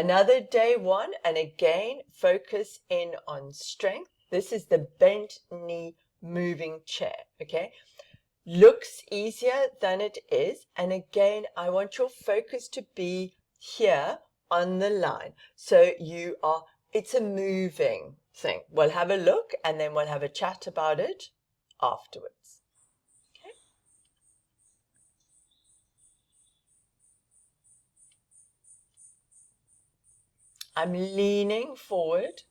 Another day one, and again, focus in on strength. This is the bent knee moving chair, okay? Looks easier than it is. And again, I want your focus to be here on the line. So it's a moving thing. We'll have a look and then we'll have a chat about it afterwards. Okay. I'm leaning forward,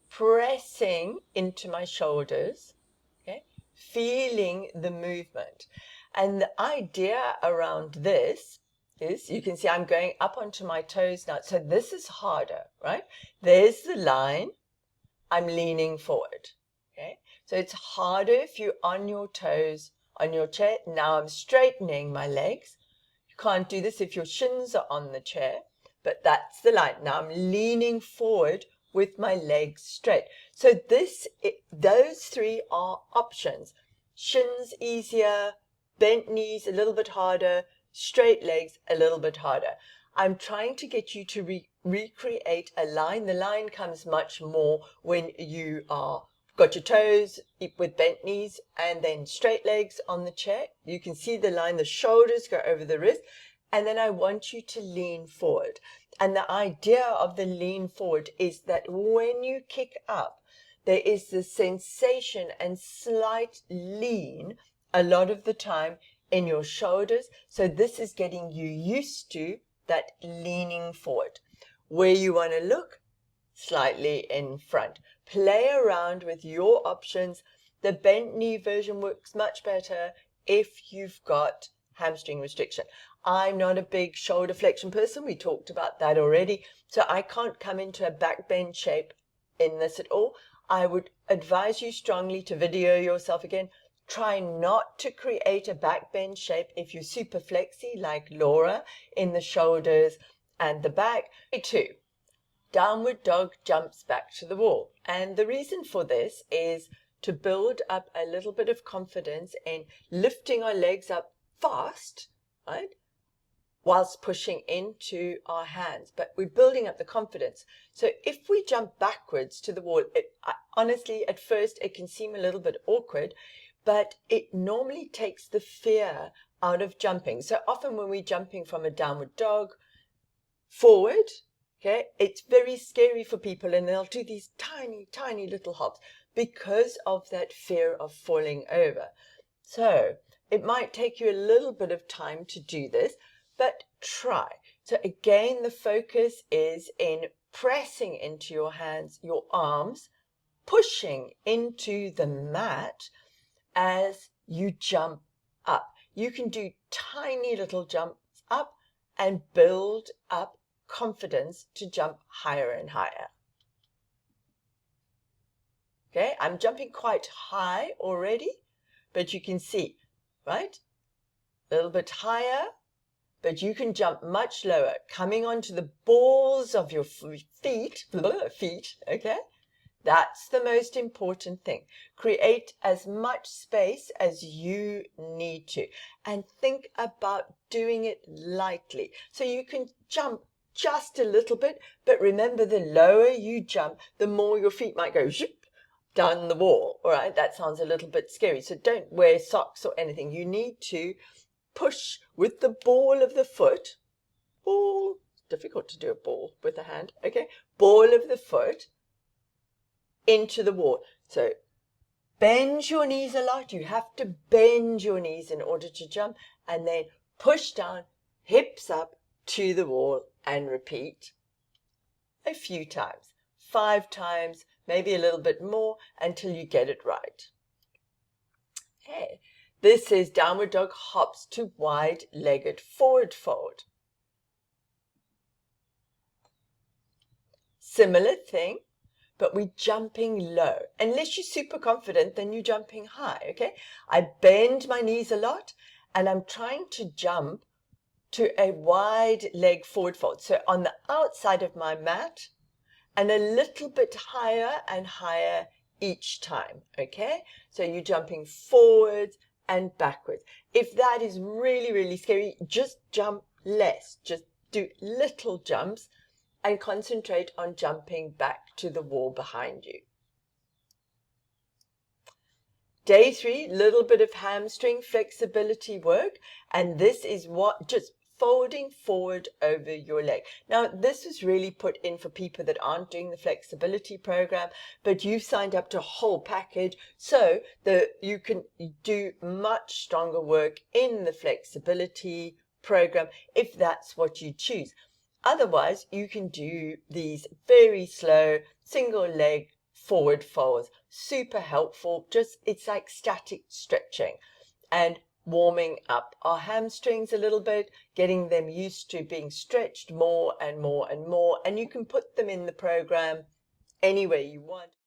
pressing into my shoulders, okay, feeling the movement. And the idea around this is, you can see I'm going up onto my toes now. So this is harder, right? There's the line. I'm leaning forward, okay? So it's harder if you're on your toes, on your chair. Now I'm straightening my legs. You can't do this if your shins are on the chair, but that's the line. Now I'm leaning forward with my legs straight. So those three are options. Shins easier, bent knees a little bit harder, straight legs a little bit harder. I'm trying to get you to recreate a line. The line comes much more when you are got your toes with bent knees and then straight legs on the chair. You can see the line, the shoulders go over the wrist, and then I want you to lean forward. And the idea of the lean forward is that when you kick up, there is the sensation and slight lean a lot of the time in your shoulders. So this is getting you used to that leaning forward. Where you want to look, slightly in front. Play around with your options. The bent knee version works much better if you've got hamstring restriction. I'm not a big shoulder flexion person. We talked about that already. So I can't come into a back bend shape in this at all. I would advise you strongly to video yourself again. Try not to create a back bend shape if you're super flexy like Laura in the shoulders and the back. 2. Downward dog jumps back to the wall. And the reason for this is to build up a little bit of confidence in lifting our legs up fast, right? Whilst pushing into our hands, but we're building up the confidence. So if we jump backwards to the wall, honestly, at first it can seem a little bit awkward, but it normally takes the fear out of jumping. So often when we're jumping from a downward dog forward, okay, it's very scary for people and they'll do these tiny, tiny little hops because of that fear of falling over. So it might take you a little bit of time to do this, but try. So again, the focus is in pressing into your hands, your arms, pushing into the mat as you jump up. You can do tiny little jumps up and build up confidence to jump higher and higher. Okay, I'm jumping quite high already, but you can see, right? A little bit higher, but you can jump much lower, coming onto the balls of your feet, okay? That's the most important thing. Create as much space as you need to, and think about doing it lightly. So you can jump just a little bit, but remember, the lower you jump, the more your feet might go zoop down the wall. All right, that sounds a little bit scary. So don't wear socks or anything. You need to push with the ball of the foot. Ball, difficult to do a ball with a hand. Okay, ball of the foot into the wall. So bend your knees a lot. You have to bend your knees in order to jump, and then push down, hips up to the wall, and repeat a few times, 5 times, maybe a little bit more until you get it right. Okay, this is downward dog hops to wide-legged forward fold. Similar thing, but we're jumping low. Unless you're super confident, then you're jumping high, okay? I bend my knees a lot, and I'm trying to jump to a wide leg forward fold. So on the outside of my mat, and a little bit higher and higher each time, okay? So you're jumping forwards and backwards. If that is really, really scary, just jump less. Just do little jumps and concentrate on jumping back to the wall behind you. Day 3, little bit of hamstring flexibility work, and this is what, just folding forward over your leg. Now, this is really put in for people that aren't doing the flexibility program, but you've signed up to a whole package, so that you can do much stronger work in the flexibility program if that's what you choose. Otherwise, you can do these very slow single leg forward folds. Super helpful. Just, it's like static stretching and warming up our hamstrings a little bit, getting them used to being stretched more and more and more. And you can put them in the program any way you want.